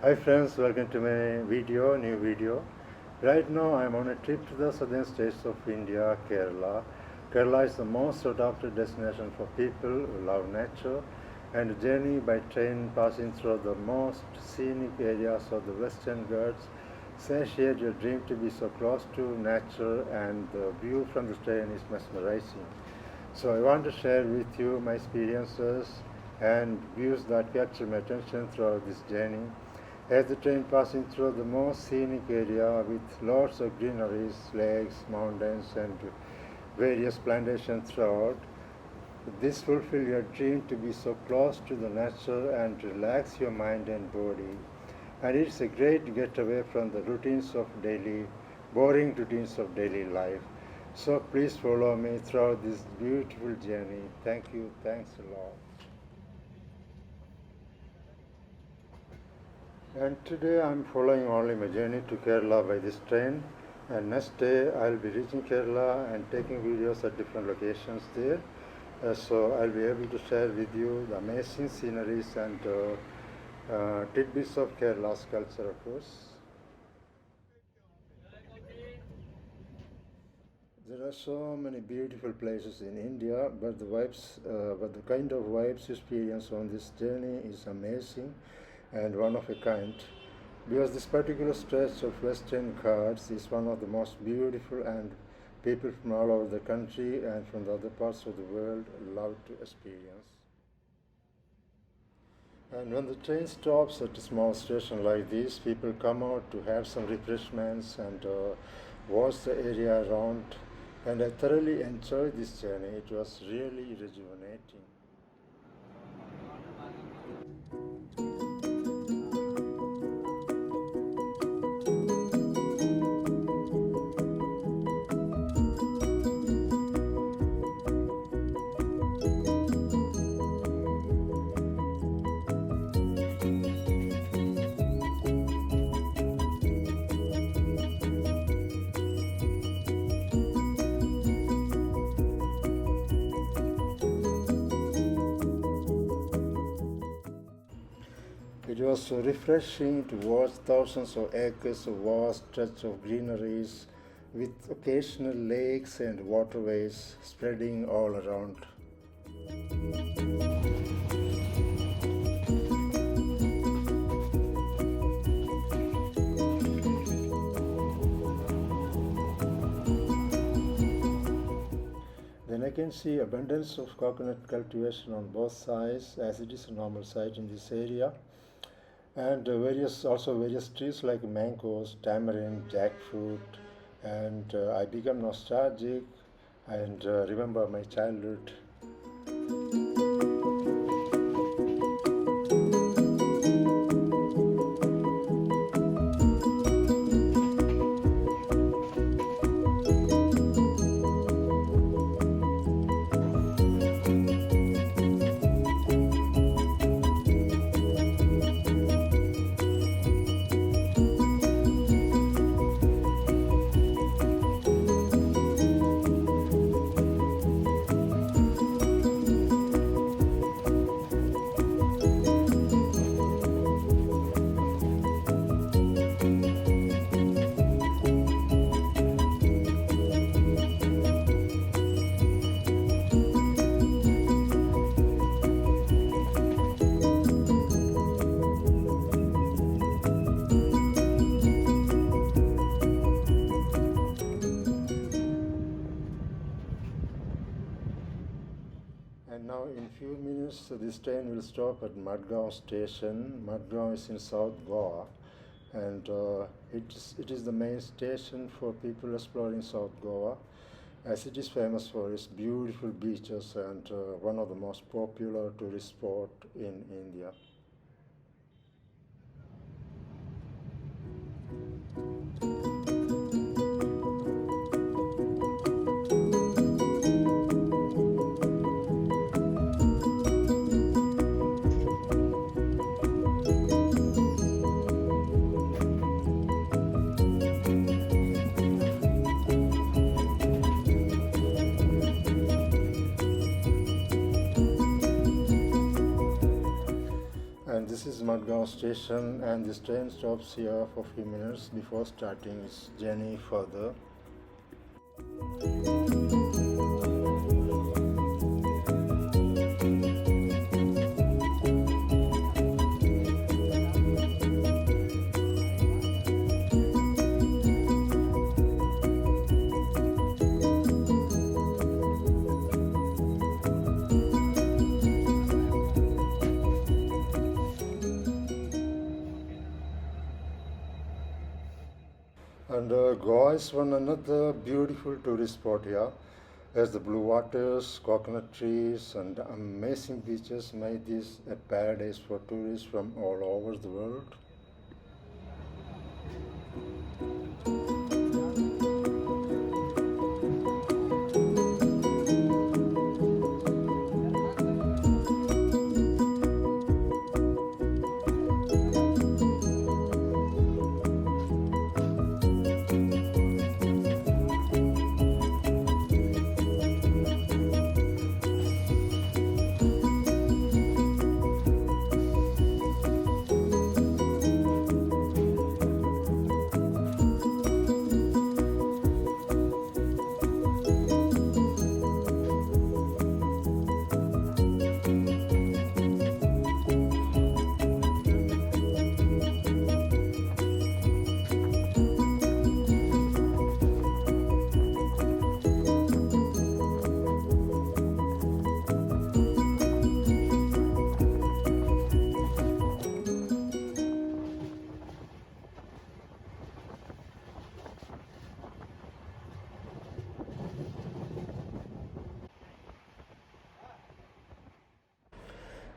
Hi friends, welcome to my new video. Right now I am on a trip to the southern states of India, Kerala. Kerala is the most adopted destination for people who love nature, and a journey by train passing through the most scenic areas of the Western Ghats satiate your dream to be so close to nature, and the view from the train is mesmerizing. So I want to share with you my experiences and views that capture my attention throughout this journey. As the train passing through the most scenic area with lots of greeneries, lakes, mountains, and various plantations throughout, this fulfill your dream to be so close to the nature and relax your mind and body. And it's a great getaway from the boring routines of daily life. So please follow me throughout this beautiful journey. Thank you. Thanks a lot. And today I'm following only my journey to Kerala by this train. And next day I'll be reaching Kerala and taking videos at different locations there. So I'll be able to share with you the amazing sceneries and tidbits of Kerala's culture, of course. There are so many beautiful places in India, but the kind of vibes experienced on this journey is amazing and one of a kind. Because this particular stretch of Western Ghats is one of the most beautiful, and people from all over the country and from the other parts of the world love to experience. And when the train stops at a small station like this, people come out to have some refreshments and watch the area around. And I thoroughly enjoyed this journey. It was really rejuvenating. It was so refreshing to watch thousands of acres of vast stretch of greeneries with occasional lakes and waterways spreading all around. Then I can see abundance of coconut cultivation on both sides, as it is a normal sight in this area, and various trees like mangoes, tamarind, jackfruit, and I become nostalgic and remember my childhood. And now in few minutes this train will stop at Madgaon station. Madgaon is in South Goa, and it is the main station for people exploring South Goa, as it is famous for its beautiful beaches and one of the most popular tourist spot in India. is Madgaon station, and this train stops here for a few minutes before starting its journey further. And Goa is one another beautiful tourist spot here, as the blue waters, coconut trees, and amazing beaches make this a paradise for tourists from all over the world.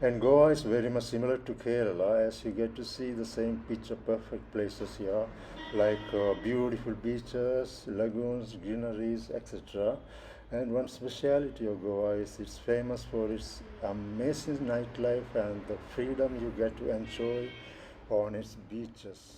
And Goa is very much similar to Kerala, as you get to see the same picture perfect places here, like beautiful beaches, lagoons, greeneries, etc. And one speciality of Goa is it's famous for its amazing nightlife and the freedom you get to enjoy on its beaches.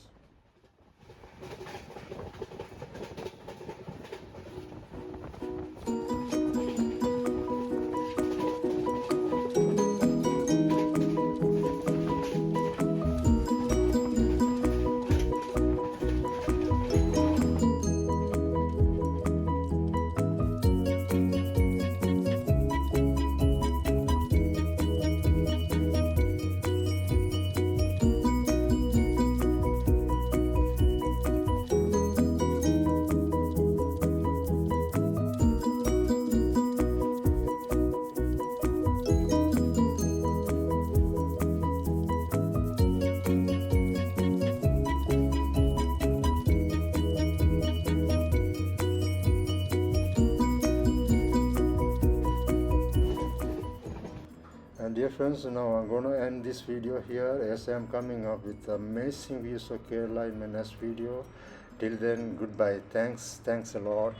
And dear friends, now I'm going to end this video here, as I'm coming up with amazing views of Kerala in my next video. Till then, goodbye. Thanks a lot.